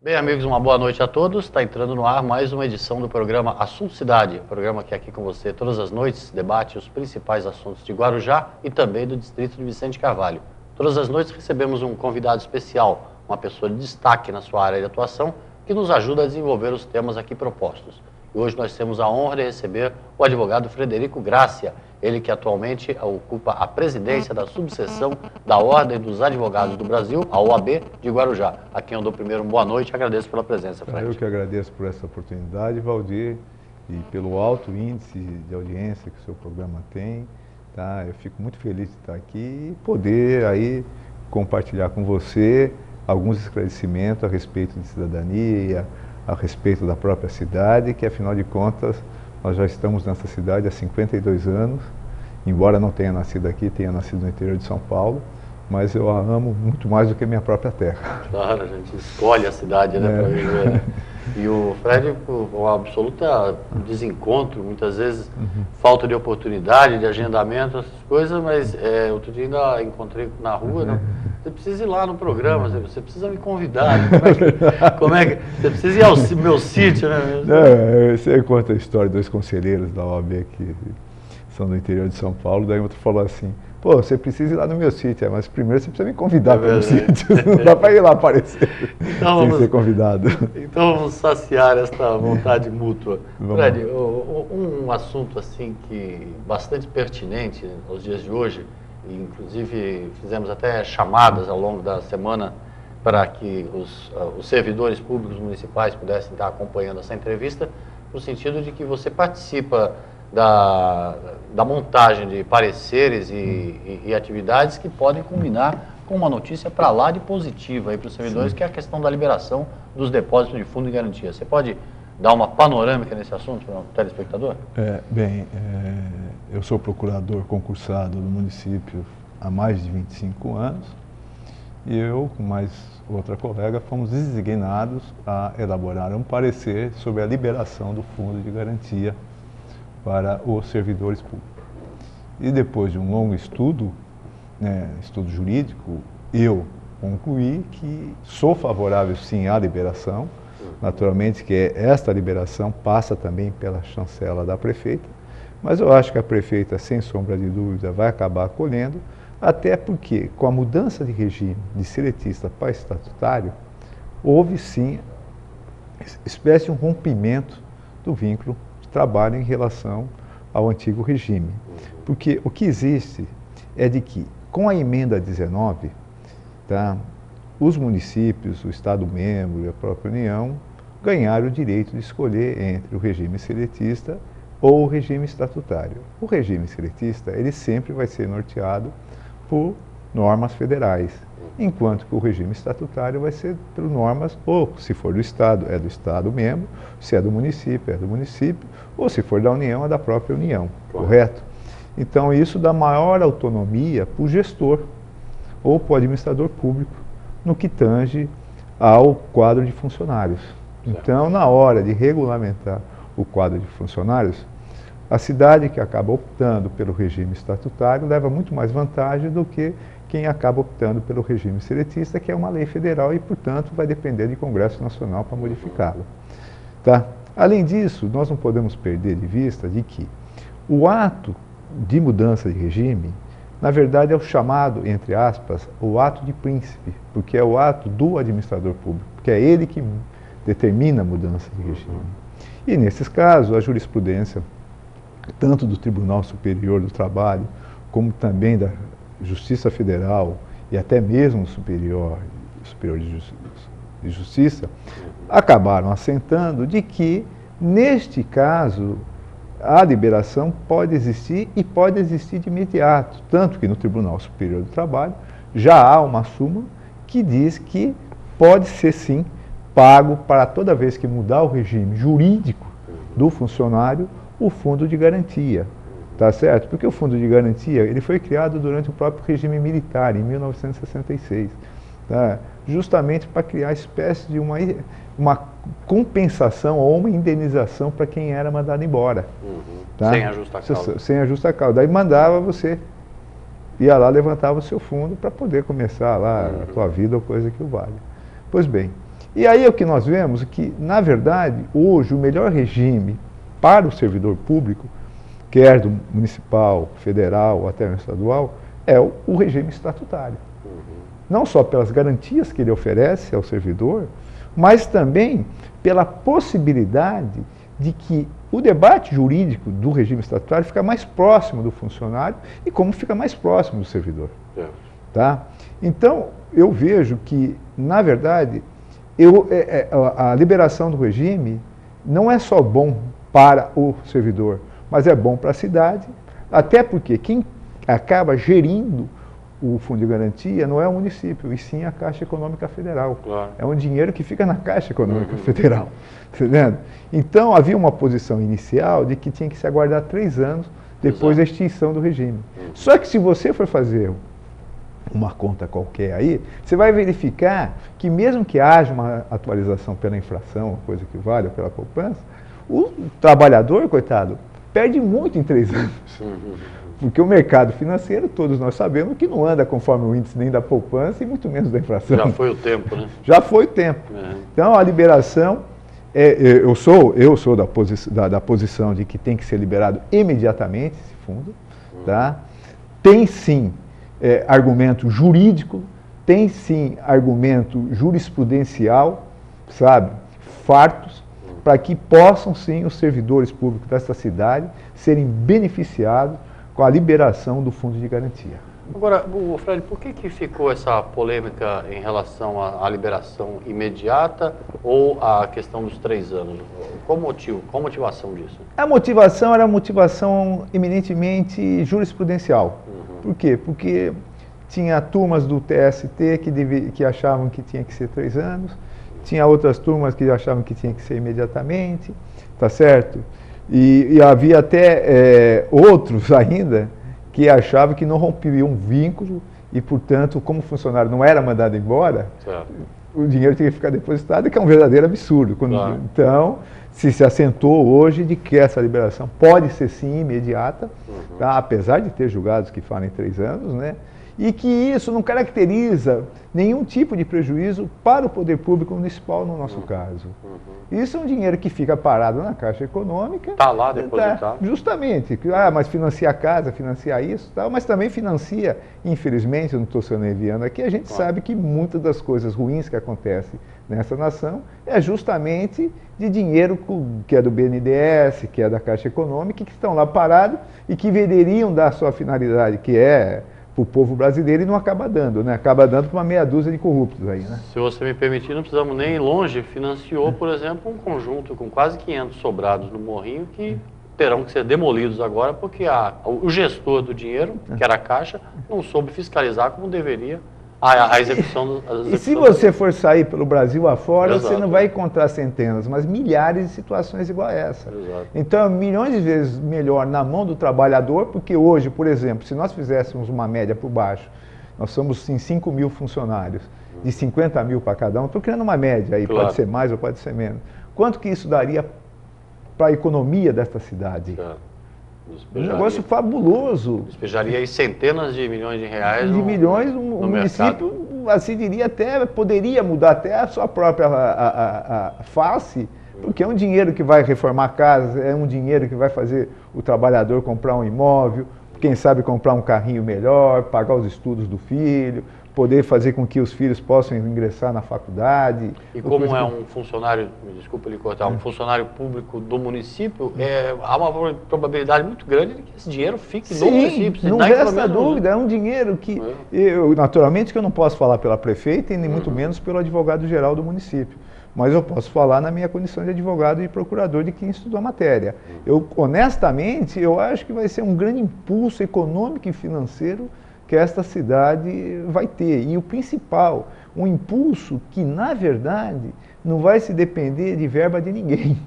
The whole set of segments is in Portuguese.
Bem, amigos, uma boa noite a todos. Está entrando no ar mais uma edição do programa Assunto Cidade, programa que aqui com você todas as noites debate os principais assuntos de Guarujá e também do distrito de Vicente Carvalho. Todas as noites recebemos um convidado especial, uma pessoa de destaque na sua área de atuação, que nos ajuda a desenvolver os temas aqui propostos. E hoje nós temos a honra de receber o advogado Frederico Grácia, ele que atualmente ocupa a presidência da subseção da Ordem dos Advogados do Brasil, a OAB de Guarujá, a quem eu dou primeiro uma boa noite e agradeço pela presença, Fred. Eu que agradeço por essa oportunidade, Valdir, e pelo alto índice de audiência que o seu programa tem. Tá? Eu fico muito feliz de estar aqui e poder aí compartilhar com você alguns esclarecimentos a respeito de cidadania, a respeito da própria cidade, que afinal de contas nós já estamos nessa cidade há 52 anos, embora não tenha nascido aqui, tenha nascido no interior de São Paulo, mas eu a amo muito mais do que a minha própria terra. Claro, a gente escolhe a cidade, né, para viver. Né? E o Fred, um absoluto desencontro, muitas vezes falta de oportunidade, de agendamento, essas coisas, mas outro dia ainda encontrei na rua, né? Você precisa ir lá no programa, você precisa me convidar. Como é que você precisa ir ao meu sítio, né? Você conta a história dos conselheiros da OAB que são do interior de São Paulo, daí outro falou assim: pô, você precisa ir lá no meu sítio, mas primeiro você precisa me convidar para o sítio, não dá para ir lá aparecer então, sem ser convidado. Então vamos saciar esta vontade mútua. Fred, um assunto assim que bastante pertinente aos dias de hoje, e inclusive fizemos até chamadas ao longo da semana para que os servidores públicos municipais pudessem estar acompanhando essa entrevista, no sentido de que você participa da montagem de pareceres e atividades que podem combinar com uma notícia para lá de positiva para os servidores, que é a questão da liberação dos depósitos de fundo de garantia. Você pode dar uma panorâmica nesse assunto para o telespectador? Eu sou procurador concursado do município há mais de 25 anos e eu, com mais outra colega, fomos designados a elaborar um parecer sobre a liberação do fundo de garantia para os servidores públicos. E depois de um longo estudo, estudo jurídico, eu concluí que sou favorável sim à liberação, naturalmente que esta liberação passa também pela chancela da prefeita, mas eu acho que a prefeita, sem sombra de dúvida, vai acabar acolhendo, até porque com a mudança de regime de seletista para estatutário, houve sim espécie de um rompimento do vínculo de trabalho em relação ao antigo regime. Porque o que existe é de que, com a emenda 19, os municípios, o Estado-membro e a própria União ganharam o direito de escolher entre o regime seletista ou o regime estatutário. O regime seletista, ele sempre vai ser norteado por normas federais, enquanto que o regime estatutário vai ser por normas, ou se for do Estado, é do Estado-membro, se é do município, ou se for da União, é da própria União, correto? Então isso dá maior autonomia para o gestor ou para o administrador público no que tange ao quadro de funcionários. Então, na hora de regulamentar o quadro de funcionários, a cidade que acaba optando pelo regime estatutário leva muito mais vantagem do que quem acaba optando pelo regime seletista, que é uma lei federal e, portanto, vai depender de Congresso Nacional para modificá-la. Tá? Além disso, nós não podemos perder de vista de que o ato de mudança de regime, na verdade, é o chamado, entre aspas, o ato de príncipe, porque é o ato do administrador público, porque é ele que determina a mudança de regime. E, nesses casos, a jurisprudência, tanto do Tribunal Superior do Trabalho, como também da Justiça Federal e até mesmo o Superior de Justiça, acabaram assentando de que, neste caso, a liberação pode existir e pode existir de imediato, tanto que no Tribunal Superior do Trabalho já há uma súmula que diz que pode ser sim pago para toda vez que mudar o regime jurídico do funcionário o fundo de garantia, tá certo? Porque o fundo de garantia ele foi criado durante o próprio regime militar em 1966, tá? Justamente para criar espécie de uma compensação ou uma indenização para quem era mandado embora. Tá? Sem a justa causa. Sem a justa causa. Daí mandava você, ia lá, levantava o seu fundo para poder começar lá a tua vida ou coisa que o vale. Pois bem, E aí o que nós vemos é que, na verdade, hoje o melhor regime para o servidor público, quer do municipal, federal ou até estadual, é o regime estatutário. Não só pelas garantias que ele oferece ao servidor, mas também pela possibilidade de que o debate jurídico do regime estatutário fica mais próximo do funcionário e como fica mais próximo do servidor. Tá? Então, eu vejo que, na verdade, a liberação do regime não é só bom para o servidor, mas é bom para a cidade, até porque quem acaba gerindo o Fundo de Garantia não é o município, e sim a Caixa Econômica Federal. Claro. É um dinheiro que fica na Caixa Econômica Federal. Entendendo? Então, havia uma posição inicial de que tinha que se aguardar 3 anos depois da extinção do regime. Só que se você for fazer uma conta qualquer aí, você vai verificar que mesmo que haja uma atualização pela inflação, coisa que vale, ou pela poupança, o trabalhador, coitado, perde muito em 3 anos. Porque o mercado financeiro, todos nós sabemos que não anda conforme o índice nem da poupança e muito menos da inflação. Já foi o tempo, né? Já foi o tempo. Então, a liberação, eu sou da posição de que tem que ser liberado imediatamente esse fundo. Tá? Tem sim argumento jurídico, tem sim argumento jurisprudencial, sabe, fartos, para que possam sim os servidores públicos desta cidade serem beneficiados com a liberação do Fundo de Garantia. Agora, Fred, por que ficou essa polêmica em relação à liberação imediata ou à questão dos 3 anos? Qual a motivação disso? A motivação era motivação eminentemente jurisprudencial. Por quê? Porque tinha turmas do TST que achavam que tinha que ser 3 anos, tinha outras turmas que achavam que tinha que ser imediatamente, tá certo? E havia até outros ainda que achavam que não rompiam um vínculo e, portanto, como o funcionário não era mandado embora, o dinheiro tinha que ficar depositado, que é um verdadeiro absurdo. Claro. Então, se assentou hoje de que essa liberação pode ser sim imediata, tá? Apesar de ter julgados que falam em 3 anos, né? E que isso não caracteriza nenhum tipo de prejuízo para o poder público municipal, no nosso caso. Isso é um dinheiro que fica parado na Caixa Econômica. Está lá depositado. Justamente. Mas financia a casa, financia isso, tal, mas também financia, infelizmente, eu não estou sendo enviando aqui, a gente sabe que muitas das coisas ruins que acontecem nessa nação é justamente de dinheiro que é do BNDES, que é da Caixa Econômica, que estão lá parados e que deveriam dar a sua finalidade, que é para o povo brasileiro, e não acaba dando, né? Acaba dando para uma meia dúzia de corruptos aí, né? Se você me permitir, não precisamos nem ir longe, financiou, por exemplo, um conjunto com quase 500 sobrados no Morrinho que terão que ser demolidos agora porque o gestor do dinheiro, que era a Caixa, não soube fiscalizar como deveria a execução E se você for sair pelo Brasil afora, Exato. você não vai encontrar centenas, mas milhares de situações igual a essa. Exato. Então, milhões de vezes melhor na mão do trabalhador, porque hoje, por exemplo, se nós fizéssemos uma média por baixo, nós somos em 5 mil funcionários, de 50 mil para cada um, estou criando uma média aí, Claro. Pode ser mais ou pode ser menos. Quanto que isso daria para a economia desta cidade? Um negócio fabuloso. Despejaria aí centenas de milhões de reais. De milhões, o município, assim diria, até poderia mudar até a sua própria a face, porque é um dinheiro que vai reformar casas, é um dinheiro que vai fazer o trabalhador comprar um imóvel, quem sabe comprar um carrinho melhor, pagar os estudos do filho, poder fazer com que os filhos possam ingressar na faculdade. E como é um funcionário, me desculpa lhe cortar, um funcionário público do município, há uma probabilidade muito grande de que esse dinheiro fique no município. Não resta dúvida, é um dinheiro que, naturalmente que eu não posso falar pela prefeita e nem muito menos pelo advogado-geral do município, mas eu posso falar na minha condição de advogado e procurador de quem estudou a matéria. Honestamente, eu acho que vai ser um grande impulso econômico e financeiro que esta cidade vai ter. E o principal, um impulso que, na verdade, não vai se depender de verba de ninguém.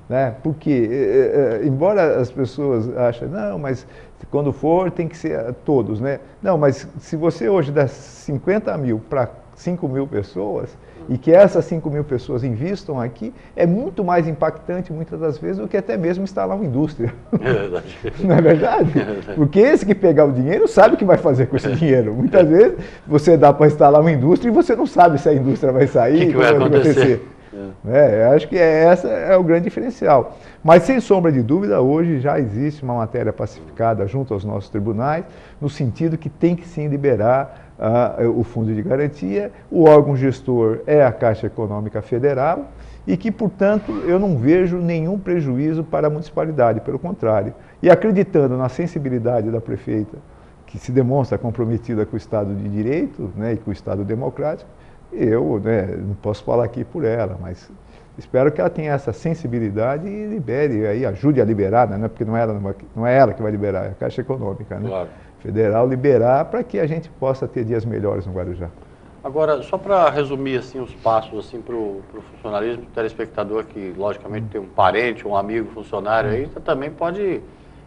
Né? Porque, embora as pessoas achem, não, mas quando for tem que ser todos, né? Não, mas se você hoje dá 50 mil para 5 mil pessoas e que essas 5 mil pessoas investam aqui, é muito mais impactante, muitas das vezes, do que até mesmo instalar uma indústria. É verdade. Não é verdade? É verdade. Porque esse que pegar o dinheiro sabe o que vai fazer com esse dinheiro. Muitas vezes você dá para instalar uma indústria e você não sabe se a indústria vai sair, O que vai acontecer. Eu acho que essa é o grande diferencial. Mas, sem sombra de dúvida, hoje já existe uma matéria pacificada junto aos nossos tribunais, no sentido que tem que sim liberar o Fundo de Garantia, o órgão gestor é a Caixa Econômica Federal e que, portanto, eu não vejo nenhum prejuízo para a municipalidade, pelo contrário. E acreditando na sensibilidade da prefeita, que se demonstra comprometida com o Estado de Direito, né, e com o Estado democrático, eu, né, não posso falar aqui por ela, mas espero que ela tenha essa sensibilidade e libere, aí ajude a liberar, né, porque não é ela que vai liberar, é a Caixa Econômica, né, claro. Federal, liberar para que a gente possa ter dias melhores no Guarujá. Agora, só para resumir assim, os passos assim, para o funcionalismo, o telespectador que, logicamente, tem um parente, um amigo funcionário aí, também pode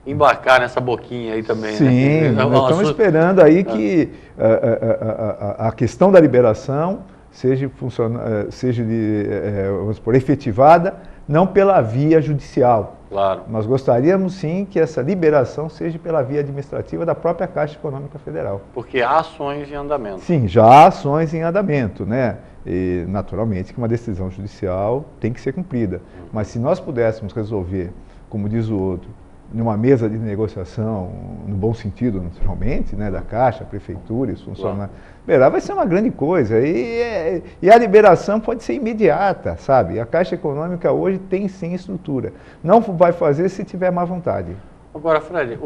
embarcar nessa boquinha aí também. Sim, né? nós estamos esperando aí que a questão da liberação seja vamos supor, efetivada, não pela via judicial. Claro. Nós gostaríamos sim que essa liberação seja pela via administrativa da própria Caixa Econômica Federal. Porque há ações em andamento. Sim, já há ações em andamento, né? E, naturalmente, que uma decisão judicial tem que ser cumprida. Mas se nós pudéssemos resolver, como diz o outro, numa mesa de negociação, no bom sentido, naturalmente, né, da Caixa, a Prefeitura e os funcionários, liberar vai ser uma grande coisa. E a liberação pode ser imediata, sabe? A Caixa Econômica hoje tem sim estrutura. Não vai fazer se tiver má vontade. Agora, Fred,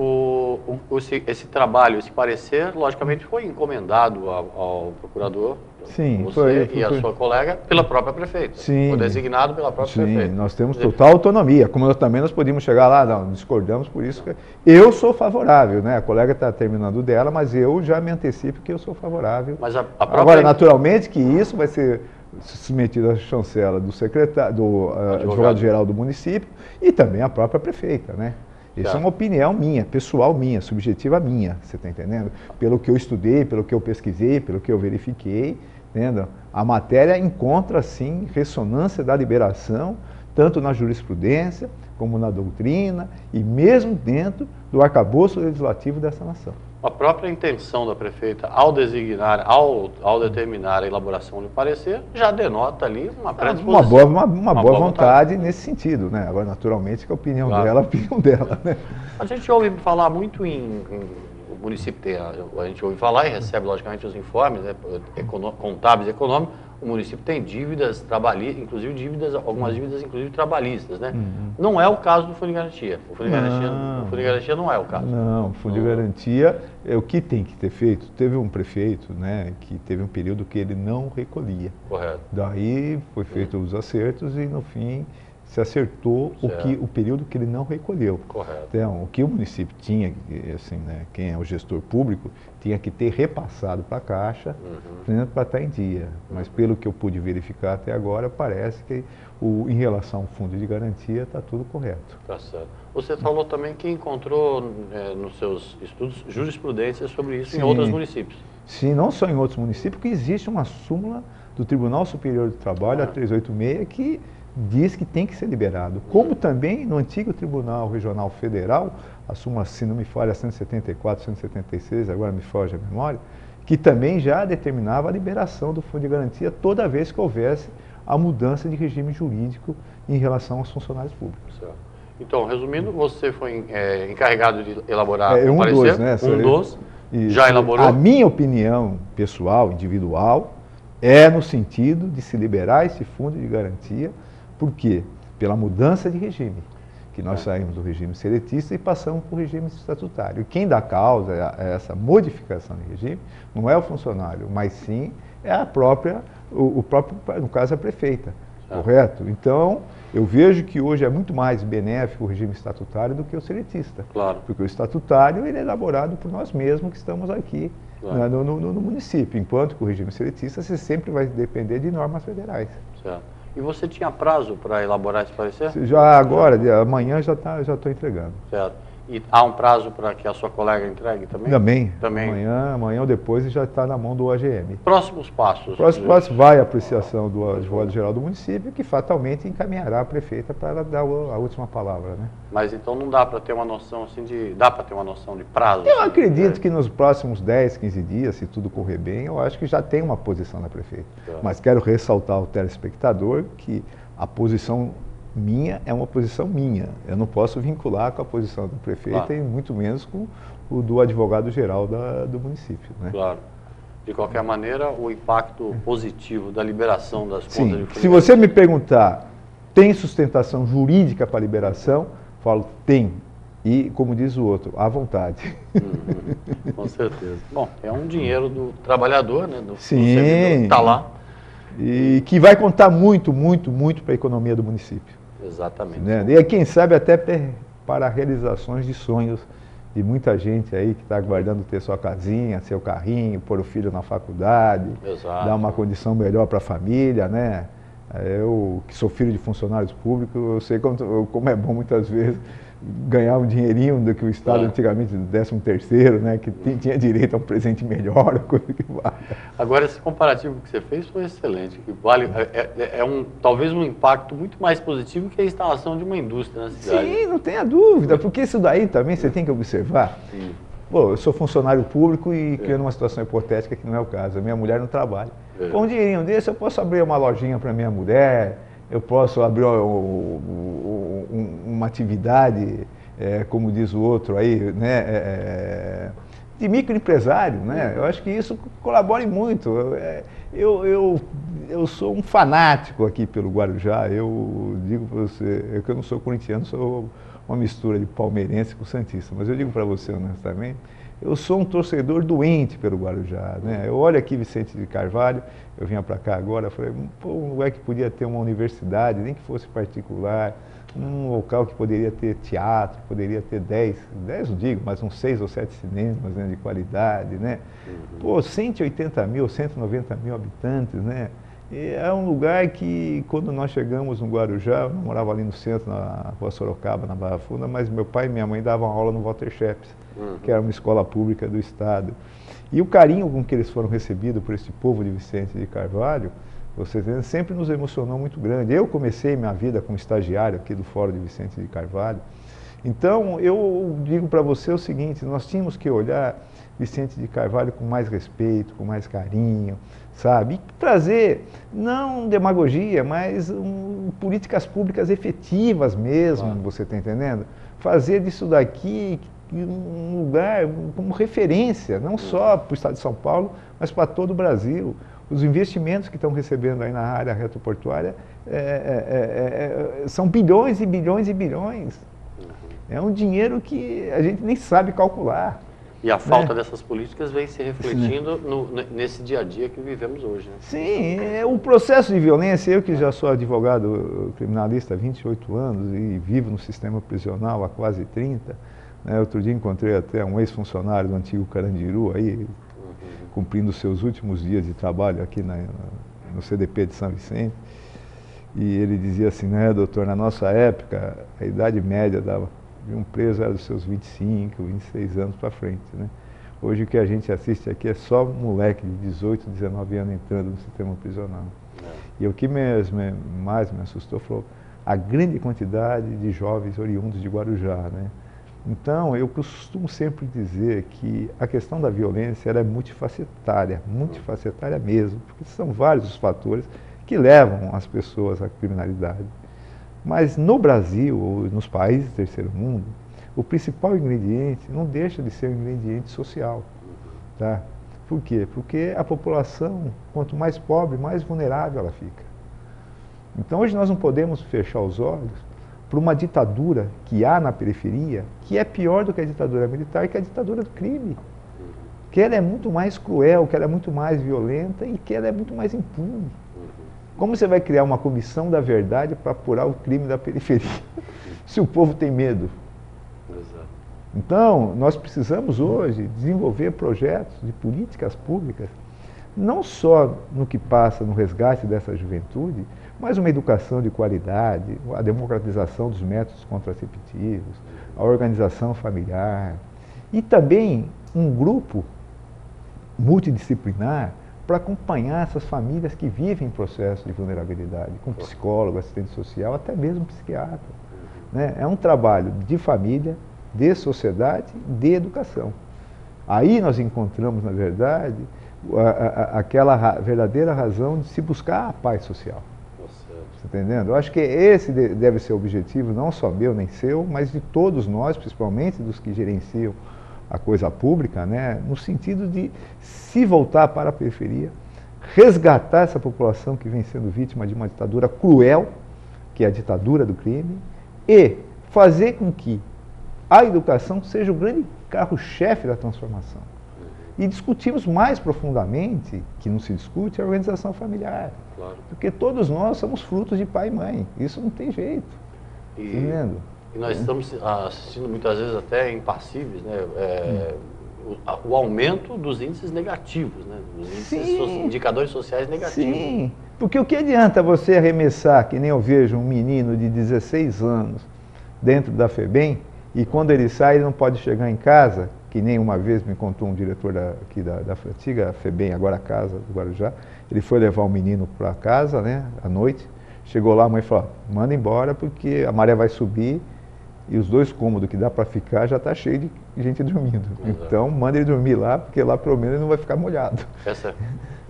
esse trabalho, esse parecer, logicamente foi encomendado ao procurador, sim, você e a sua colega, pela própria prefeita. Sim. Foi designado pela própria prefeita. Sim, nós temos total autonomia. Como nós podíamos chegar lá, não, discordamos por isso. Eu sou favorável, né? A colega está terminando dela, mas eu já me antecipo que eu sou favorável. Mas a própria... Agora, naturalmente que isso vai ser submetido à chancela do secretário, do advogado-geral do município e também à própria prefeita, né? Isso é uma opinião minha, pessoal minha, subjetiva minha, você está entendendo? Pelo que eu estudei, pelo que eu pesquisei, pelo que eu verifiquei, entendeu? A matéria encontra, sim, ressonância da liberação, tanto na jurisprudência, como na doutrina, e mesmo dentro do arcabouço legislativo dessa nação. A própria intenção da prefeita, ao designar, ao determinar a elaboração do parecer, já denota ali uma predisposição. Uma boa vontade nesse sentido, né? Agora, naturalmente, que a opinião dela é a opinião dela, né? A gente ouve falar muito o município tem, a gente ouve falar e recebe, logicamente, os informes, né, contábeis e econômicos. O município tem dívidas trabalhistas, inclusive algumas dívidas, inclusive trabalhistas, né? Não é o caso do Fundo de Garantia. O Fundo de Garantia não é o caso. Não, o Fundo de Garantia é o que tem que ter feito. Teve um prefeito, né, que teve um período que ele não recolhia. Correto. Daí foi feito os acertos e, no fim, se acertou o período que ele não recolheu. Correto. Então, o que o município tinha, assim, né, quem é o gestor público, tinha que ter repassado para a Caixa para estar em dia. Mas pelo que eu pude verificar até agora, parece que em relação ao Fundo de Garantia está tudo correto. Tá certo. Você falou também que encontrou nos seus estudos jurisprudência sobre isso em outros municípios. Sim, não só em outros municípios, porque existe uma súmula do Tribunal Superior do Trabalho, a 386, que diz que tem que ser liberado. Como também no antigo Tribunal Regional Federal, a súmula, se não me falha, 174, 176, agora me foge a memória, que também já determinava a liberação do Fundo de Garantia toda vez que houvesse a mudança de regime jurídico em relação aos funcionários públicos. Certo. Então, resumindo, você foi encarregado de elaborar um parecer, né? Já elaborou? A minha opinião pessoal, individual, é no sentido de se liberar esse Fundo de Garantia. Por quê? Pela mudança de regime, que nós saímos do regime seletista e passamos para o regime estatutário. E quem dá causa a essa modificação de regime não é o funcionário, mas sim é a própria, no caso, a prefeita, correto? Então, eu vejo que hoje é muito mais benéfico o regime estatutário do que o seletista. Claro. Porque o estatutário ele é elaborado por nós mesmos que estamos aqui no município, enquanto que o regime seletista você sempre vai depender de normas federais. Certo. E você tinha prazo para elaborar esse parecer? Já agora, amanhã já estou entregando. Certo. E há um prazo para que a sua colega entregue também? Também. Amanhã ou depois já está na mão do OGM. Próximos passos? Próximo passo vai a apreciação do advogado-geral do município, que fatalmente encaminhará a prefeita para ela dar a última palavra, né? Mas então não dá para ter uma noção assim dá para ter uma noção de prazo? Eu acredito que nos próximos 10, 15 dias, se tudo correr bem, eu acho que já tem uma posição da prefeita. Mas quero ressaltar ao telespectador que a posição minha é uma posição minha. Eu não posso vincular com a posição da prefeita e muito menos com o do advogado-geral do município, né? Claro. De qualquer maneira, o impacto positivo da liberação das contas de Fluminense... Se você me perguntar, tem sustentação jurídica para a liberação? Falo, tem. E, como diz o outro, à vontade. Com certeza. Bom, é um dinheiro do trabalhador, né? Do servidor que está lá. E que vai contar muito, muito, muito para a economia do município. Exatamente. Né? E quem sabe até para realizações de sonhos de muita gente aí que está aguardando ter sua casinha, seu carrinho, pôr o filho na faculdade, dar uma condição melhor para a família, né? Eu, que sou filho de funcionários públicos, eu sei como é bom muitas vezes ganhar um dinheirinho do que o Estado antigamente, do 13º, né, que tinha direito a um presente melhor, coisa que vale. Agora, esse comparativo que você fez foi excelente, que vale, talvez um impacto muito mais positivo que a instalação de uma indústria na cidade. Sim, não tenha dúvida, porque isso daí também você tem que observar. Sim. Pô, eu sou funcionário público e criando uma situação hipotética que não é o caso, a minha mulher não trabalha. Com um dinheirinho desse eu posso abrir uma lojinha para minha mulher, eu posso abrir uma atividade, como diz o outro aí, né, de microempresário, né? Eu acho que isso colabora muito. Eu sou um fanático aqui pelo Guarujá, eu digo para você, que eu não sou corintiano, sou uma mistura de palmeirense com santista, mas eu digo para você honestamente, eu sou um torcedor doente pelo Guarujá, né? Eu olho aqui Vicente de Carvalho, eu vinha para cá agora, falei, pô, um lugar que podia ter uma universidade, nem que fosse particular, um local que poderia ter teatro, poderia ter 10 não digo, mas uns 6 ou 7 cinemas, né, de qualidade, né? Pô, 180 mil, 190 mil habitantes, né? E é um lugar que, quando nós chegamos no Guarujá, eu morava ali no centro, na Rua Sorocaba, na Barra Funda, mas meu pai e minha mãe davam aula no Walter Schepps, que era uma escola pública do Estado. E o carinho com que eles foram recebidos por esse povo de Vicente de Carvalho, vocês entendem, sempre nos emocionou muito grande. Eu comecei minha vida como estagiário aqui do Fórum de Vicente de Carvalho. Então, eu digo para você o seguinte, nós tínhamos que olhar Vicente de Carvalho com mais respeito, com mais carinho, sabe? E trazer, não demagogia, mas políticas públicas efetivas mesmo, você está entendendo? Fazer disso daqui um lugar como referência, não só para o estado de São Paulo, mas para todo o Brasil. Os investimentos que estão recebendo aí na área retroportuária são bilhões e bilhões e bilhões. É um dinheiro que a gente nem sabe calcular. E a falta dessas políticas vem se refletindo nesse dia a dia que vivemos hoje, né? Sim, o processo de violência, eu que já sou advogado criminalista há 28 anos e vivo no sistema prisional há quase 30, né? Outro dia encontrei até um ex-funcionário do antigo Carandiru aí, cumprindo seus últimos dias de trabalho aqui no CDP de São Vicente, e ele dizia assim, né, doutor, na nossa época, a idade média de um preso era dos seus 25, 26 anos para frente, né? Hoje o que a gente assiste aqui é só moleque de 18, 19 anos entrando no sistema prisional. E o que mais me assustou foi a grande quantidade de jovens oriundos de Guarujá, né? Então, eu costumo sempre dizer que a questão da violência ela é multifacetária mesmo, porque são vários os fatores que levam as pessoas à criminalidade. Mas no Brasil, ou nos países do terceiro mundo, o principal ingrediente não deixa de ser um ingrediente social. Tá? Por quê? Porque a população, quanto mais pobre, mais vulnerável ela fica. Então hoje nós não podemos fechar os olhos para uma ditadura que há na periferia, que é pior do que a ditadura militar, que é a ditadura do crime. Que ela é muito mais cruel, que ela é muito mais violenta e que ela é muito mais impune. Como você vai criar uma comissão da verdade para apurar o crime da periferia, se o povo tem medo? Então, nós precisamos hoje desenvolver projetos de políticas públicas não só no que passa no resgate dessa juventude, mas uma educação de qualidade, a democratização dos métodos contraceptivos, a organização familiar e também um grupo multidisciplinar para acompanhar essas famílias que vivem em processo de vulnerabilidade, com psicólogo, assistente social, até mesmo psiquiatra. Né? É um trabalho de família, de sociedade, de educação. Aí nós encontramos, na verdade, aquela verdadeira razão de se buscar a paz social. Você está entendendo? Eu acho que esse deve ser o objetivo, não só meu nem seu, mas de todos nós, principalmente dos que gerenciam a coisa pública, né? No sentido de se voltar para a periferia, resgatar essa população que vem sendo vítima de uma ditadura cruel, que é a ditadura do crime, e fazer com que a educação seja o grande carro-chefe da transformação. E discutimos mais profundamente, que não se discute, a organização familiar. Claro. Porque todos nós somos frutos de pai e mãe. Isso não tem jeito. Entendendo? E nós estamos assistindo muitas vezes até impassíveis, né? O aumento dos índices negativos, né? Dos índices indicadores sociais negativos. Sim, porque o que adianta você arremessar, que nem eu vejo um menino de 16 anos dentro da FEBEM, e quando ele sai ele não pode chegar em casa, que nem uma vez me contou um diretor aqui da antiga FEBEM, agora casa do Guarujá, ele foi levar o menino para casa, né, à noite, chegou lá, a mãe falou, manda embora porque a maré vai subir e os 2 cômodos que dá para ficar já está cheio de gente dormindo. Exato. Então, manda ele dormir lá, porque lá pelo menos ele não vai ficar molhado.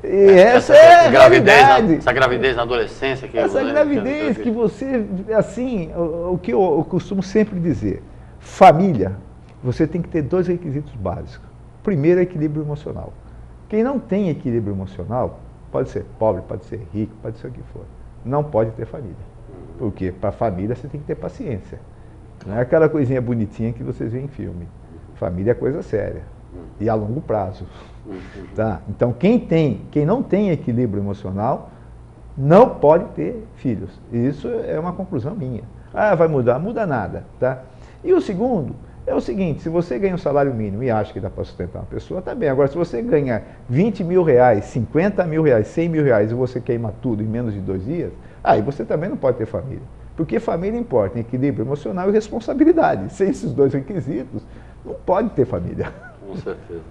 Essa é a gravidez, essa gravidez na adolescência. Essa gravidez que você, assim, o que eu costumo sempre dizer, família, você tem que ter 2 requisitos básicos. Primeiro, equilíbrio emocional. Quem não tem equilíbrio emocional, pode ser pobre, pode ser rico, pode ser o que for, não pode ter família. Porque para família você tem que ter paciência. Não é aquela coisinha bonitinha que vocês veem em filme. Família é coisa séria e a longo prazo. Tá? Então, quem não tem equilíbrio emocional não pode ter filhos. Isso é uma conclusão minha. Ah, vai mudar? Muda nada. Tá? E o segundo é o seguinte, se você ganha um salário mínimo e acha que dá para sustentar uma pessoa, tá bem. Agora, se você ganha 20 mil reais, 50 mil reais, 100 mil reais e você queima tudo em menos de 2 dias, aí você também não pode ter família. Porque família importa em equilíbrio emocional e responsabilidade. Sem esses 2 requisitos, não pode ter família. Com certeza.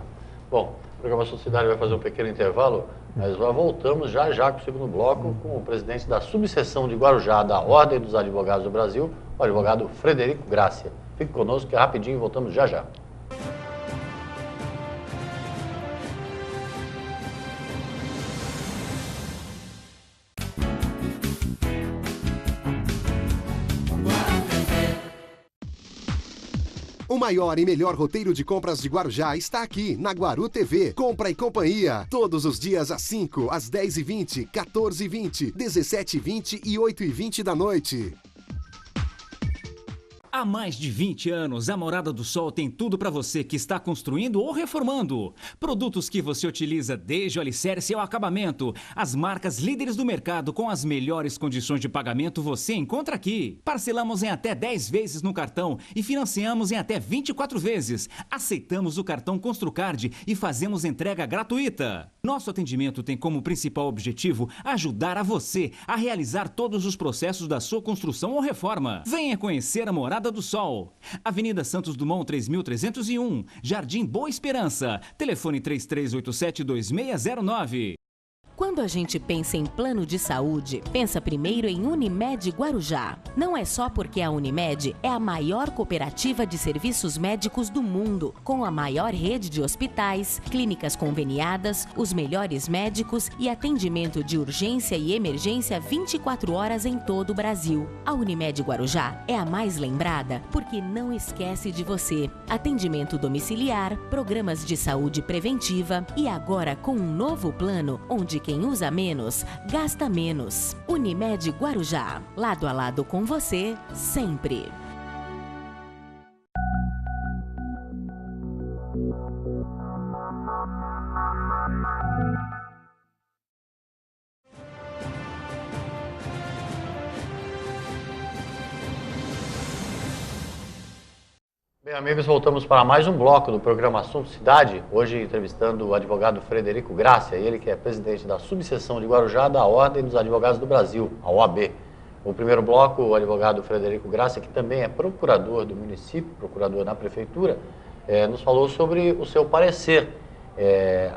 Bom, o programa Sociedade vai fazer um pequeno intervalo, mas já voltamos já com o segundo bloco com o presidente da subseção de Guarujá da Ordem dos Advogados do Brasil, o advogado Frederico Grácia. Fique conosco que é rapidinho, voltamos já. O maior e melhor roteiro de compras de Guarujá está aqui, na Guaru TV. Compra e Companhia. Todos os dias às 5, às 10h20, 14h20, 17h20 e 8h20 da noite. Há mais de 20 anos, a Morada do Sol tem tudo para você que está construindo ou reformando. Produtos que você utiliza desde o alicerce ao acabamento. As marcas líderes do mercado com as melhores condições de pagamento você encontra aqui. Parcelamos em até 10 vezes no cartão e financiamos em até 24 vezes. Aceitamos o cartão Construcard e fazemos entrega gratuita. Nosso atendimento tem como principal objetivo ajudar a você a realizar todos os processos da sua construção ou reforma. Venha conhecer a Morada do Sol. Avenida Santos Dumont 3301, Jardim Boa Esperança. Telefone 3387-2609. Quando a gente pensa em plano de saúde, pensa primeiro em Unimed Guarujá. Não é só porque a Unimed é a maior cooperativa de serviços médicos do mundo, com a maior rede de hospitais, clínicas conveniadas, os melhores médicos e atendimento de urgência e emergência 24 horas em todo o Brasil. A Unimed Guarujá é a mais lembrada porque não esquece de você. Atendimento domiciliar, programas de saúde preventiva e agora com um novo plano onde quem usa menos, gasta menos. Unimed Guarujá, lado a lado com você, sempre. Bem, amigos, voltamos para mais um bloco do programa Assunto Cidade, hoje entrevistando o advogado Frederico Grácia, ele que é presidente da subseção de Guarujá da Ordem dos Advogados do Brasil, a OAB. No primeiro bloco, o advogado Frederico Grácia, que também é procurador do município, procurador na prefeitura, nos falou sobre o seu parecer.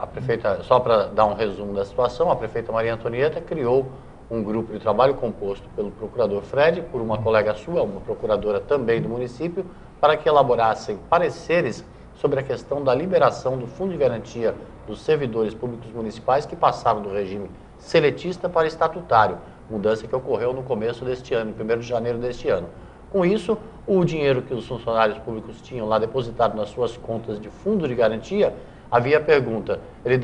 A prefeita, só para dar um resumo da situação, a prefeita Maria Antonieta criou um grupo de trabalho composto pelo procurador Fred, por uma colega sua, uma procuradora também do município, para que elaborassem pareceres sobre a questão da liberação do Fundo de Garantia dos servidores públicos municipais que passaram do regime seletista para estatutário, mudança que ocorreu no começo deste ano, em 1º de janeiro deste ano. Com isso, o dinheiro que os funcionários públicos tinham lá depositado nas suas contas de fundo de garantia, havia a pergunta, ele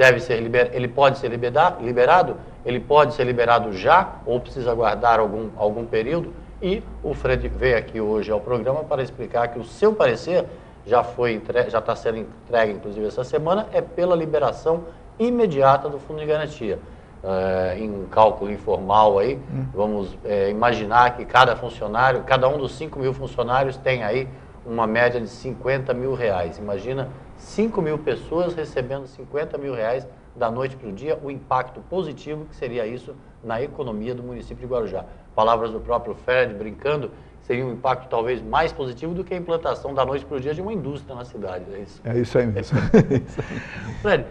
pode ser liberado? Ele pode ser liberado já ou precisa aguardar algum período? E o Fred veio aqui hoje ao programa para explicar que o seu parecer já está sendo entregue, inclusive essa semana, é pela liberação imediata do Fundo de Garantia. Em um cálculo informal aí, vamos imaginar que cada funcionário, cada um dos 5 mil funcionários tem aí uma média de 50 mil reais. Imagina 5 mil pessoas recebendo 50 mil reais da noite para o dia, o impacto positivo que seria isso na economia do município de Guarujá. Palavras do próprio Fred, brincando, seria um impacto talvez mais positivo do que a implantação da noite para o dia de uma indústria na cidade. É isso? É isso aí mesmo. Fred,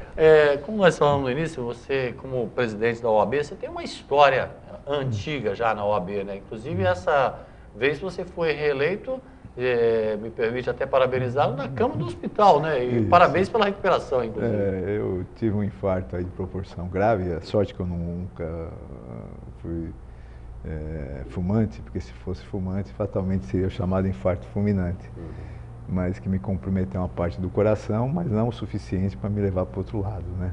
como nós falamos no início, você como presidente da OAB, você tem uma história antiga já na OAB, né? Inclusive essa vez você foi reeleito, me permite até parabenizá-lo, na cama do hospital, né? E isso. Parabéns pela recuperação, inclusive. Eu tive um infarto aí de proporção grave, a sorte que eu nunca fui fumante, porque se fosse fumante, fatalmente seria chamado infarto fulminante. Mas que me comprometeu uma parte do coração, mas não o suficiente para me levar para o outro lado, né?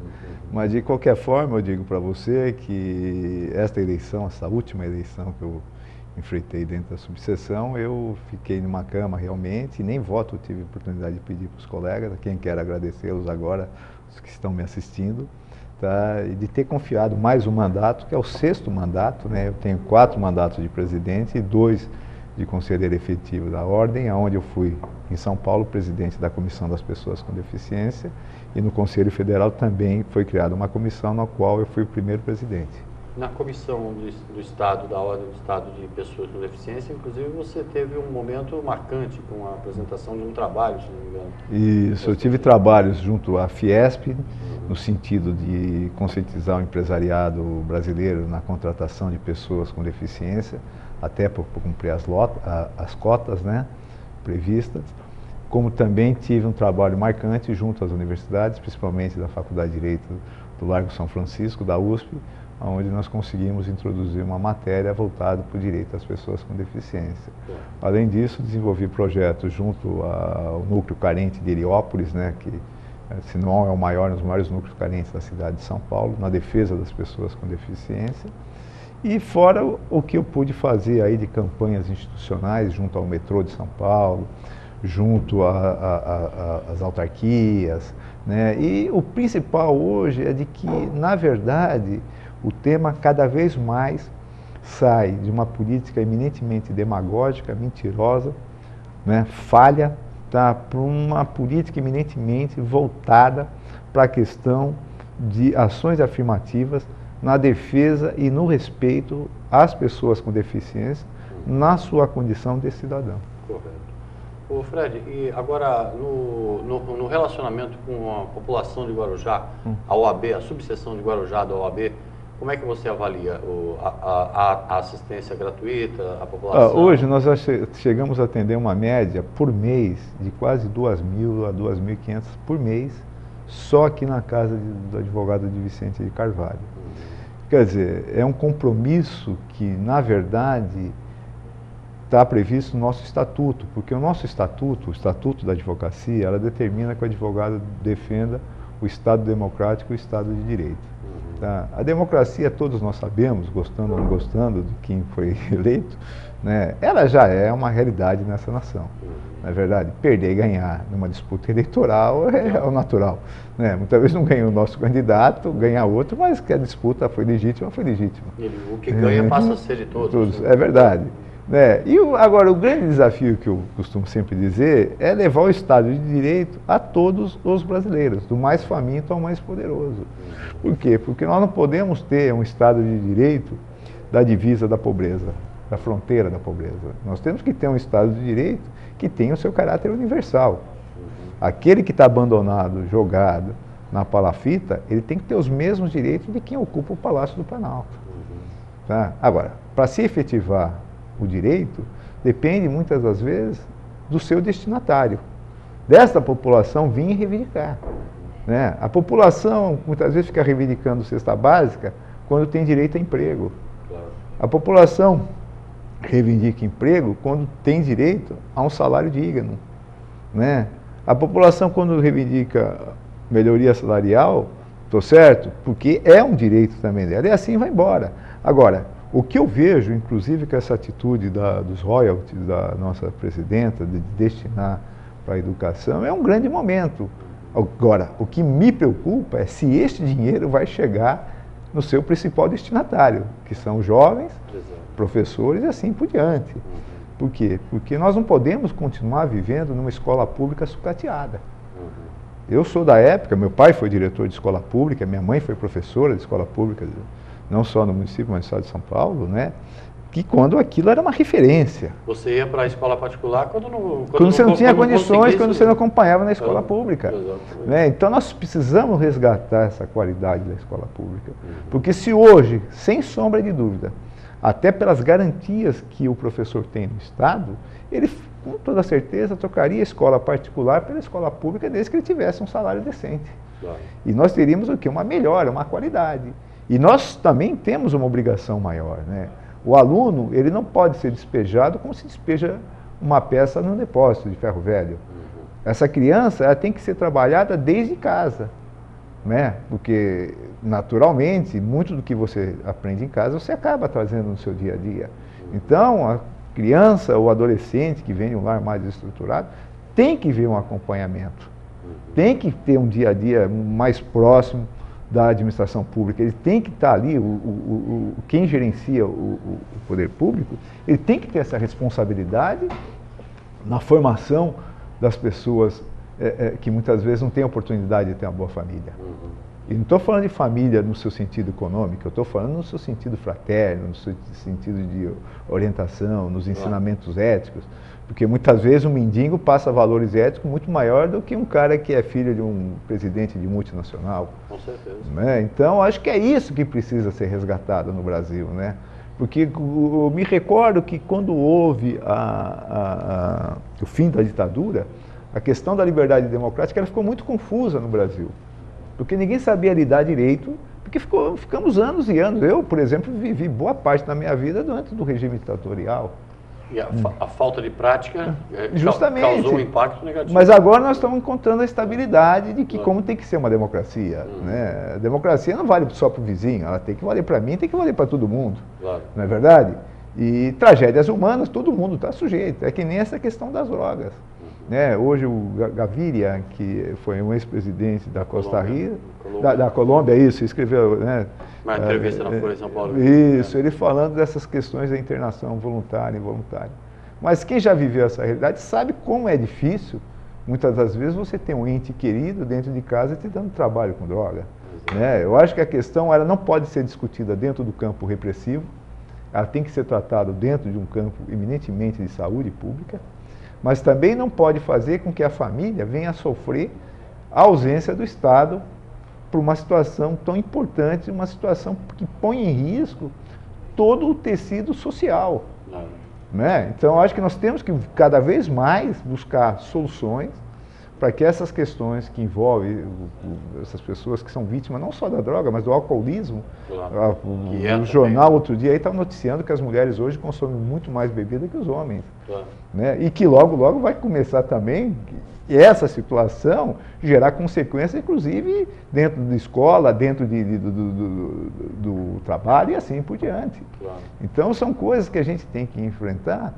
Mas de qualquer forma, eu digo para você que esta eleição, essa última eleição que eu enfrentei dentro da subseção, eu fiquei numa cama realmente, nem voto eu tive oportunidade de pedir para os colegas, a quem quero agradecê-los agora, os que estão me assistindo, tá? E de ter confiado mais um mandato, que é o 6º mandato, né? Eu tenho 4 mandatos de presidente e 2 de conselheiro efetivo da Ordem, onde eu fui em São Paulo presidente da Comissão das Pessoas com Deficiência, e no Conselho Federal também foi criada uma comissão na qual eu fui o primeiro presidente. Na comissão do Estado, da Ordem do Estado de Pessoas com Deficiência, inclusive você teve um momento marcante com a apresentação de um trabalho, se não me engano. Isso, eu tive trabalhos junto à Fiesp, no sentido de conscientizar o empresariado brasileiro na contratação de pessoas com deficiência, até para cumprir as cotas, né, previstas. Como também tive um trabalho marcante junto às universidades, principalmente da Faculdade de Direito do Largo São Francisco, da USP, onde nós conseguimos introduzir uma matéria voltada para o direito das pessoas com deficiência. Além disso, desenvolvi projetos junto ao núcleo carente de Heliópolis, né, que se não é o maior, um dos maiores núcleos carentes da cidade de São Paulo, na defesa das pessoas com deficiência. E fora o que eu pude fazer aí de campanhas institucionais junto ao metrô de São Paulo, junto às autarquias, né? E o principal hoje é de que, na verdade, o tema cada vez mais sai de uma política eminentemente demagógica, mentirosa, né, falha, tá, para uma política eminentemente voltada para a questão de ações afirmativas na defesa e no respeito às pessoas com deficiência na sua condição de cidadão. Correto. Ô Fred, e agora no relacionamento com a população de Guarujá, a OAB, a subseção de Guarujá da OAB, como é que você avalia a assistência gratuita, a população? Hoje nós chegamos a atender uma média por mês de quase 2.000 a 2.500 por mês, só aqui na casa do advogado de Vicente de Carvalho. Quer dizer, é um compromisso que, na verdade, está previsto no nosso estatuto, porque o nosso estatuto, o estatuto da advocacia, ela determina que o advogado defenda o Estado democrático e o Estado de direito. Tá? A democracia, todos nós sabemos, gostando ou não gostando de quem foi eleito, né, ela já é uma realidade nessa nação. Na verdade, perder e ganhar numa disputa eleitoral é o natural, né? Muitas vezes não ganha o nosso candidato, ganha outro, mas que a disputa foi legítima, foi legítima. O que ganha passa a ser de todos. É verdade. Né? Agora, o grande desafio que eu costumo sempre dizer é levar o Estado de Direito a todos os brasileiros, do mais faminto ao mais poderoso. Por quê? Porque nós não podemos ter um Estado de Direito da divisa da pobreza, da fronteira da pobreza. Nós temos que ter um Estado de Direito que tenha o seu caráter universal. Aquele que está abandonado, jogado na palafita, ele tem que ter os mesmos direitos de quem ocupa o Palácio do Planalto. Tá? Agora, para se efetivar o direito, depende muitas das vezes do seu destinatário, desta população vir reivindicar. Né? A população muitas vezes fica reivindicando cesta básica quando tem direito a emprego. A população reivindica emprego quando tem direito a um salário digno. Né? A população, quando reivindica melhoria salarial, estou certo? Porque é um direito também dela, e assim vai embora. Agora, o que eu vejo, inclusive, com essa atitude dos royalties da nossa presidenta, de destinar para a educação, é um grande momento. Agora, o que me preocupa é se este dinheiro vai chegar no seu principal destinatário, que são os jovens, professores e assim por diante. Por quê? Porque nós não podemos continuar vivendo numa escola pública sucateada. Eu sou da época, meu pai foi diretor de escola pública, minha mãe foi professora de escola pública, não só no município, mas no estado de São Paulo, né? Que quando aquilo era uma referência. Você ia para a escola particular quando você não tinha condições, quando você não acompanhava na escola pública. Né? Então nós precisamos resgatar essa qualidade da escola pública. Porque se hoje, sem sombra de dúvida, até pelas garantias que o professor tem no Estado, ele com toda certeza trocaria a escola particular pela escola pública desde que ele tivesse um salário decente. E nós teríamos o quê? Uma melhora, uma qualidade. E nós também temos uma obrigação maior, né? O aluno, ele não pode ser despejado como se despeja uma peça num depósito de ferro velho. Essa criança, ela tem que ser trabalhada desde casa, né? Porque, naturalmente, muito do que você aprende em casa, você acaba trazendo no seu dia a dia. Então, a criança ou adolescente que vem de um lar mais estruturado, tem que ver um acompanhamento. Tem que ter um dia a dia mais próximo da administração pública, ele tem que estar ali, quem gerencia o poder público, ele tem que ter essa responsabilidade na formação das pessoas que muitas vezes não têm oportunidade de ter uma boa família. E não estou falando de família no seu sentido econômico, eu estou falando no seu sentido fraterno, no seu sentido de orientação, nos ensinamentos éticos, porque muitas vezes um mendigo passa valores éticos muito maior do que um cara que é filho de um presidente de multinacional. Com certeza. Né? Então, acho que é isso que precisa ser resgatado no Brasil, né? Porque eu me recordo que quando houve o fim da ditadura, a questão da liberdade democrática ela ficou muito confusa no Brasil. Porque ninguém sabia lidar direito, porque ficamos anos e anos. Eu, por exemplo, vivi boa parte da minha vida antes do regime ditatorial. E a falta de prática justamente causou um impacto negativo. Mas agora nós estamos encontrando a estabilidade de que como tem que ser uma democracia. Né? A democracia não vale só para o vizinho, ela tem que valer para mim, tem que valer para todo mundo. Não é verdade? E tragédias humanas, todo mundo está sujeito. É que nem essa questão das drogas. Né? Hoje o Gaviria, que foi um ex-presidente da Costa Rica, da Colômbia, isso, escreveu, né? Uma entrevista na Folha de São Paulo. Isso, ele falando dessas questões da internação voluntária e involuntária. Mas quem já viveu essa realidade sabe como é difícil, muitas das vezes, você ter um ente querido dentro de casa te dando trabalho com droga. Né? Eu acho que a questão ela não pode ser discutida dentro do campo repressivo, ela tem que ser tratada dentro de um campo eminentemente de saúde pública, mas também não pode fazer com que a família venha a sofrer a ausência do Estado por uma situação tão importante, uma situação que põe em risco todo o tecido social. Né? Então, acho que nós temos que cada vez mais buscar soluções para que essas questões que envolvem essas pessoas que são vítimas não só da droga, mas do alcoolismo. O jornal outro dia estava noticiando que as mulheres hoje consomem muito mais bebida que os homens. Né? E que logo, logo vai começar também essa situação gerar consequências, inclusive dentro da escola, dentro do trabalho e assim por diante. Então são coisas que a gente tem que enfrentar,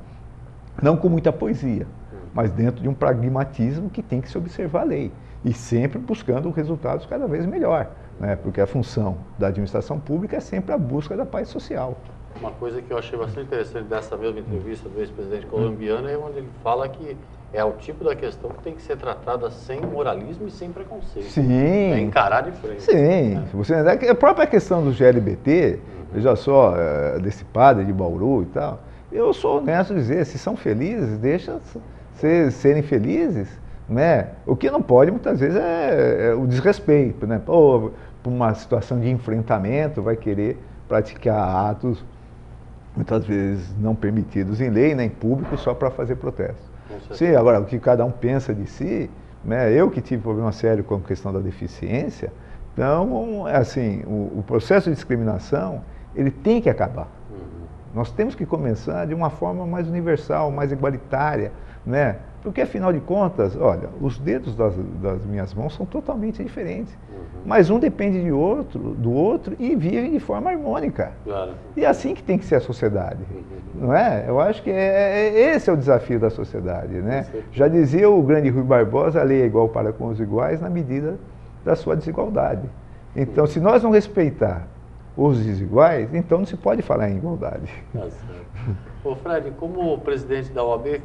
não com muita poesia, mas dentro de um pragmatismo que tem que se observar a lei e sempre buscando resultados cada vez melhor, né? Porque a função da administração pública é sempre a busca da paz social. Uma coisa que eu achei bastante interessante dessa mesma entrevista do ex-presidente colombiano é onde ele fala que é o tipo da questão que tem que ser tratada sem moralismo e sem preconceito. Sim. É encarar de frente. Sim. Né? Você, a própria questão do GLBT, veja só, desse padre de Bauru e tal, eu sou honesto em dizer, se são felizes, deixa serem felizes, né? O que não pode, muitas vezes, é o desrespeito, né? Por uma situação de enfrentamento, vai querer praticar atos, muitas vezes, não permitidos em lei, nem público, só para fazer protesto. Sim, agora, o que cada um pensa de si, né? Eu que tive problema sério com a questão da deficiência, então, assim, o processo de discriminação, ele tem que acabar. Nós temos que começar de uma forma mais universal, mais igualitária, né? Porque, afinal de contas, olha, os dedos das minhas mãos são totalmente diferentes. Mas um depende do outro e vive de forma harmônica. Claro. E é assim que tem que ser a sociedade, não é? Eu acho que esse é o desafio da sociedade, né? Já dizia o grande Rui Barbosa, a lei é igual para com os iguais na medida da sua desigualdade. Então, se nós não respeitar os desiguais, então não se pode falar em igualdade. Tá certo. Ô Fred, como presidente da OAB,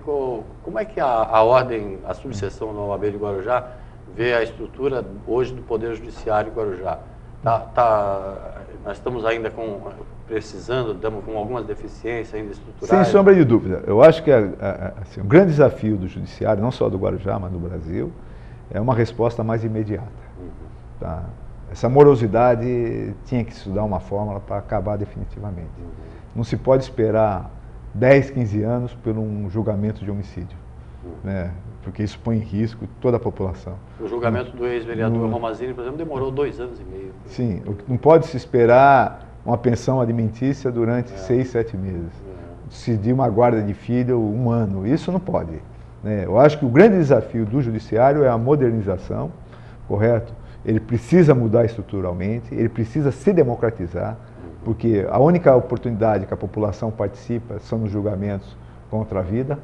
como é que a ordem, a subseção da OAB de Guarujá vê a estrutura hoje do Poder Judiciário de Guarujá? Nós estamos ainda precisando, estamos com algumas deficiências ainda estruturais? Sem sombra de dúvida. Eu acho que assim, o grande desafio do Judiciário, não só do Guarujá, mas do Brasil, é uma resposta mais imediata. Tá? Essa morosidade tinha que se dar uma fórmula para acabar definitivamente. Não se pode esperar 10, 15 anos por um julgamento de homicídio, né? Porque isso põe em risco toda a população. O julgamento do ex-vereador Romazini, por exemplo, demorou 2 anos e meio. Sim, não pode se esperar uma pensão alimentícia durante 6, 7 meses. Se de uma guarda de filho 1 ano, isso não pode. Né? Eu acho que o grande desafio do judiciário é a modernização, correto? Ele precisa mudar estruturalmente, ele precisa se democratizar, porque a única oportunidade que a população participa são nos julgamentos contra a vida.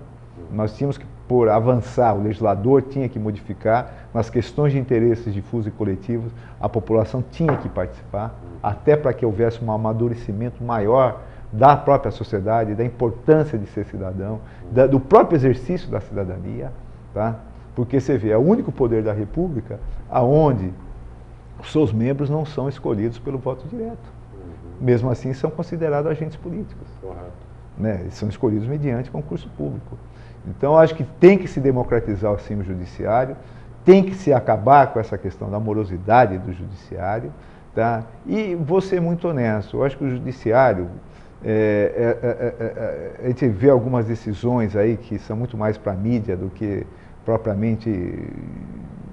Nós tínhamos que avançar, o legislador tinha que modificar, nas questões de interesses difusos e coletivos, a população tinha que participar, até para que houvesse um amadurecimento maior da própria sociedade, da importância de ser cidadão, do próprio exercício da cidadania, tá? Porque você vê, é o único poder da República aonde os seus membros não são escolhidos pelo voto direto. Mesmo assim, são considerados agentes políticos. Né? Eles são escolhidos mediante concurso público. Então, acho que tem que se democratizar assim o judiciário, tem que se acabar com essa questão da morosidade do judiciário, tá? E vou ser muito honesto, eu acho que o judiciário, a gente vê algumas decisões aí que são muito mais para a mídia do que propriamente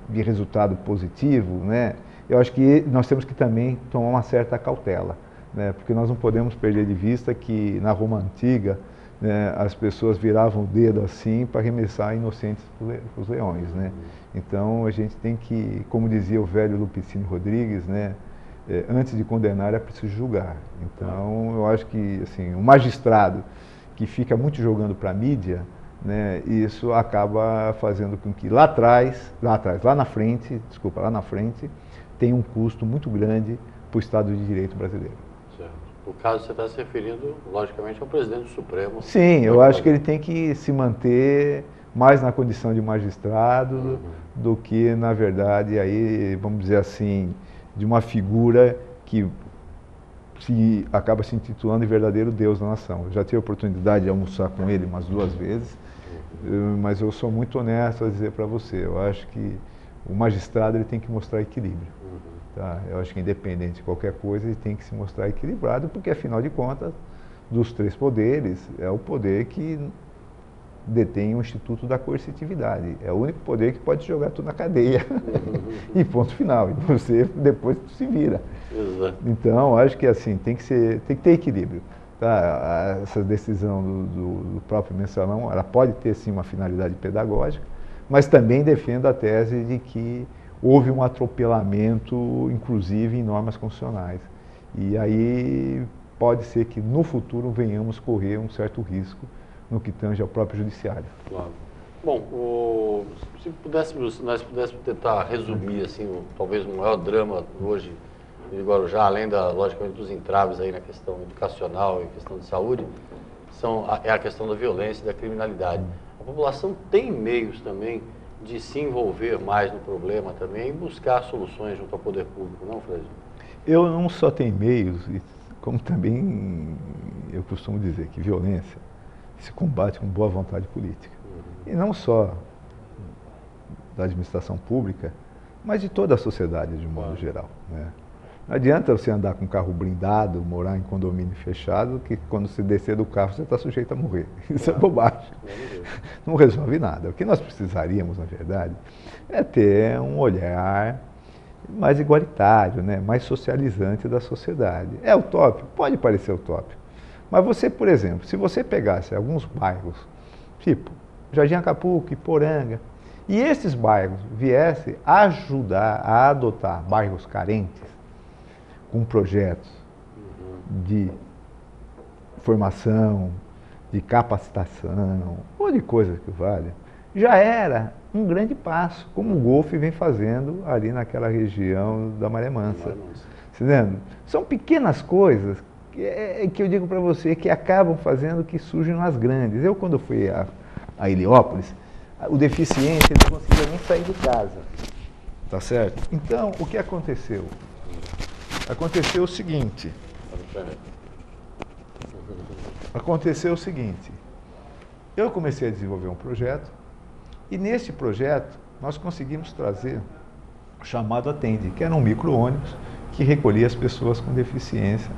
de resultado positivo, né? Eu acho que nós temos que também tomar uma certa cautela, né? Porque nós não podemos perder de vista que na Roma Antiga, né, as pessoas viravam o dedo assim para arremessar inocentes para os leões, né? Então a gente tem que, como dizia o velho Lupicínio Rodrigues, né, antes de condenar é preciso julgar. Então eu acho que assim, o magistrado que fica muito jogando para a mídia, né, isso acaba fazendo com que lá na frente, tenha um custo muito grande para o Estado de Direito brasileiro. No caso, você está se referindo, logicamente, ao presidente do Supremo. Sim, eu acho que ele tem que se manter mais na condição de magistrado do que, na verdade, aí, vamos dizer assim, de uma figura que acaba se intitulando de verdadeiro Deus da nação. Eu já tive a oportunidade de almoçar com ele umas 2 vezes, mas eu sou muito honesto a dizer para você, eu acho que o magistrado ele tem que mostrar equilíbrio. Tá? Eu acho que independente de qualquer coisa, ele tem que se mostrar equilibrado, porque afinal de contas, dos 3 poderes, é o poder que detém o Instituto da Coercitividade. É o único poder que pode jogar tudo na cadeia. E ponto final. E você depois se vira. Exato. Então, acho que assim, tem que ter equilíbrio. Tá? Essa decisão do próprio mensalão, ela pode ter sim uma finalidade pedagógica, mas também defendo a tese de que houve um atropelamento, inclusive, em normas constitucionais. E aí pode ser que no futuro venhamos correr um certo risco no que tange ao próprio judiciário. Claro. Bom, se nós pudéssemos tentar resumir assim, talvez o maior drama hoje de Guarujá, além, logicamente, dos entraves aí na questão educacional e questão de saúde, é a questão da violência e da criminalidade. A população tem meios também de se envolver mais no problema também e buscar soluções junto ao poder público, não, Fred? Eu não só tenho meios, como também eu costumo dizer que violência se combate com boa vontade política. E não só da administração pública, mas de toda a sociedade de um modo geral, né? Não adianta você andar com um carro blindado, morar em condomínio fechado, que quando você descer do carro você está sujeito a morrer. Isso é bobagem. Não resolve nada. O que nós precisaríamos, na verdade, é ter um olhar mais igualitário, né? Mais socializante da sociedade. É utópico? Pode parecer utópico. Mas você, por exemplo, se você pegasse alguns bairros, tipo Jardim Acapulco, Iporanga, e esses bairros viessem ajudar a adotar bairros carentes, com projetos de formação, de capacitação, ou de coisas que valham, já era um grande passo, como o Golfe vem fazendo ali naquela região da Maré Mansa. Entendendo? São pequenas coisas que eu digo para você que acabam fazendo que surjam as grandes. Eu, quando fui a Heliópolis, o deficiente não conseguia nem sair de casa. Tá certo? Então, o que aconteceu? Aconteceu o seguinte. Eu comecei a desenvolver um projeto e nesse projeto nós conseguimos trazer o chamado Atende, que era um micro-ônibus que recolhia as pessoas com deficiência.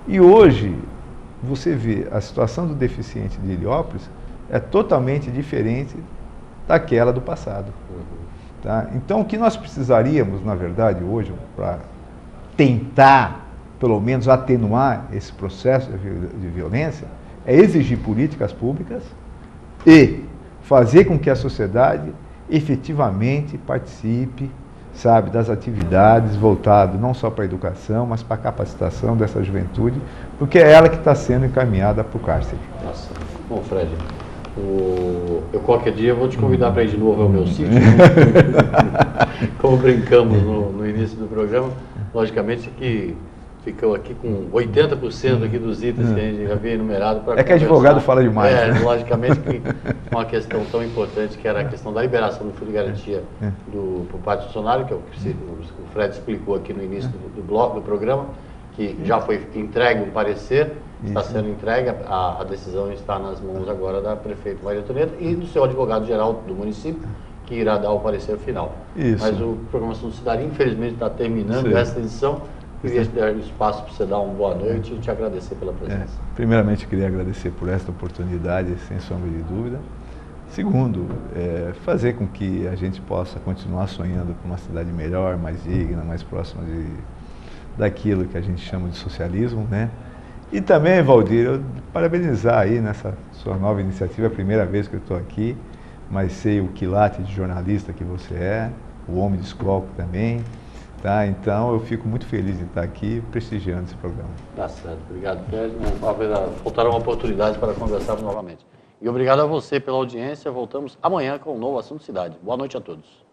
E hoje, você vê a situação do deficiente de Heliópolis é totalmente diferente daquela do passado. Tá? Então, o que nós precisaríamos, na verdade, hoje, para tentar, pelo menos, atenuar esse processo de violência, é exigir políticas públicas e fazer com que a sociedade efetivamente participe, sabe, das atividades voltadas não só para a educação, mas para a capacitação dessa juventude, porque é ela que está sendo encaminhada para o cárcere. Nossa. Bom, Fred, eu qualquer dia vou te convidar para ir de novo ao meu sítio, como brincamos no início do programa. Logicamente que ficou aqui com 80% aqui dos itens que a gente havia enumerado. É que advogado fala demais. Né? Logicamente que uma questão tão importante que era a questão da liberação do fundo de garantia por parte do funcionário, que é o que o Fred explicou aqui no início do programa, que já foi entregue um parecer, está sendo entregue, a decisão está nas mãos agora da prefeita Maria Antonieta e do seu advogado-geral do município, que irá dar o parecer final. Isso. Mas o programa Assunto Cidade, infelizmente, está terminando essa edição. Queria te dar espaço para você dar uma boa noite e te agradecer pela presença. Primeiramente, queria agradecer por esta oportunidade, sem sombra de dúvida. Segundo, fazer com que a gente possa continuar sonhando com uma cidade melhor, mais digna, mais próxima daquilo que a gente chama de socialismo, né? E também, Valdir, eu parabenizar aí nessa sua nova iniciativa, é a primeira vez que eu estou aqui, mas sei o quilate de jornalista que você é, o homem de escola também, tá? Então eu fico muito feliz de estar aqui prestigiando esse programa. Tá certo, obrigado, Fred. Faltaram oportunidades para conversarmos novamente. E obrigado a você pela audiência. Voltamos amanhã com um novo Assunto Cidade. Boa noite a todos.